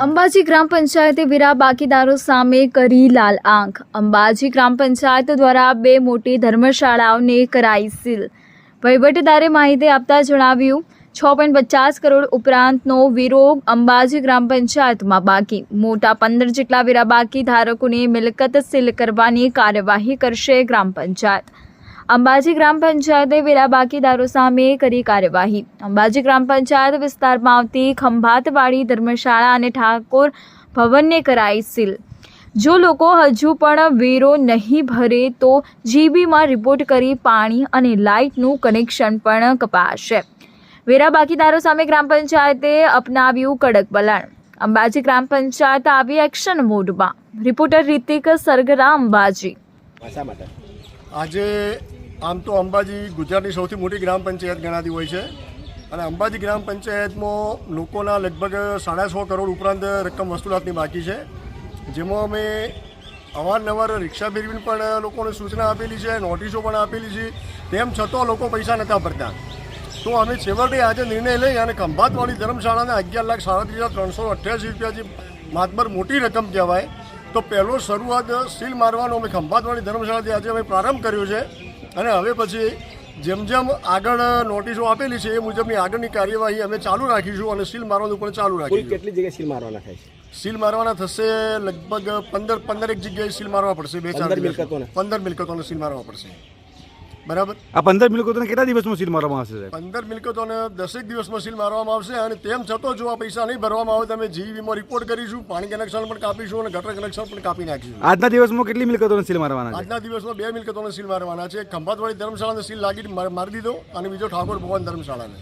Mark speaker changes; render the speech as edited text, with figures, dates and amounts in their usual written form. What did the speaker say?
Speaker 1: અંબાજી ગ્રામ પંચાયતે વેરા બાકીદારો સામે કરી લાલ આંખ। અંબાજી ગ્રામ પંચાયત દ્વારા 2 મોટી ધર્મશાળાઓને કરાઈ સીલ। વહીવટદારે માહિતી આપતા જણાવ્યું, 6.50 કરોડ ઉપરાંતનો વેરો અંબાજી ગ્રામ પંચાયતમાં બાકી। મોટા 15 જેટલા વેરા બાકી ધારકોને મિલકત સીલ કરવાની કાર્યવાહી કરશે ગ્રામ પંચાયત। અંબાજી ગ્રામ પંચાયતે વેરા બાકીદારો સામે કરી કાર્યવાહી। અંબાજી ગ્રામ પંચાયત વિસ્તારમાં આવતી ખંભાતવાડી ધર્મશાળા અને ઠાકોર ભવનને કરાઈ સીલ। જો લોકો હજુ પણ વેરો નહીં ભરે તો જીબીમાં રિપોર્ટ કરી પાણી અને લાઇટનું કનેક્શન પણ કપાશે। વેરા બાકીદારો સામે ગ્રામ પંચાયતે અપનાવ્યું કડક વલણ। અંબાજી ગ્રામ પંચાયત આવી એક્શન મોડમાં। રિપોર્ટર રિતિક સરગરા, અંબાજી।
Speaker 2: આજે આમ તો અંબાજી ગુજરાતની સૌથી મોટી ગ્રામ પંચાયત ગણાતી હોય છે અને અંબાજી ગ્રામ પંચાયતમાં લોકોના લગભગ 6.5 કરોડ ઉપરાંત રકમ વસૂલાતની બાકી છે, જેમાં અમે અવારનવાર રિક્ષા ફેરવીને પણ લોકોને સૂચના આપેલી છે, નોટિસો પણ આપેલી છે, તેમ છતાં લોકો પૈસા નહોતા ભરતા। તો અમે છેવટે આજે નિર્ણય લઈ અને ખંભાતવાળી ધર્મશાળાને 11,37,388 રૂપિયા જે માતબર મોટી રકમ કહેવાય, તો પહેલો શરૂઆત સીલ મારવાનો અમે ખંભાતવાળી ધર્મશાળાથી આજે અમે પ્રારંભ કર્યો છે અને હવે પછી જેમ જેમ આગળ નોટિસો આપેલી છે એ મુજબની આગળની કાર્યવાહી અમે ચાલુ રાખીશું અને સીલ મારવાનું પણ ચાલુ રાખીશું।
Speaker 3: કેટલી જગ્યાએ સીલ મારવાના થાય છે?
Speaker 2: સીલ મારવાના થશે લગભગ 15 જગ્યાએ સીલ મારવા પડશે। 15 મિલકતોને સીલ મારવા પડશે, બરાબર।
Speaker 4: આ 15 મિલકતોને કેટલા દિવસમાં સીલ મારવામાં આવશે?
Speaker 2: 15 મિલકતોને 10 દિવસમાં સીલ મારવામાં આવશે અને તેમ છતાં જો આ પૈસા નહીં ભરવામાં આવે તો અમે જીવીમાં રિપોર્ટ કરીશું, પાણી કનેક્શન પણ કાપીશું અને ગટર કનેક્શન પણ કાપી નાખીશું।
Speaker 4: આજના દિવસમાં કેટલી મિલકતોને સીલ મારવાના છે?
Speaker 2: આજના દિવસમાં 2 મિલકતોને સીલ મારવાના છે। ખંભાતવાળી ધર્મશાળાને સીલ મારી દીધો અને બીજો ઠાકોર ભવન ધર્મશાળાને।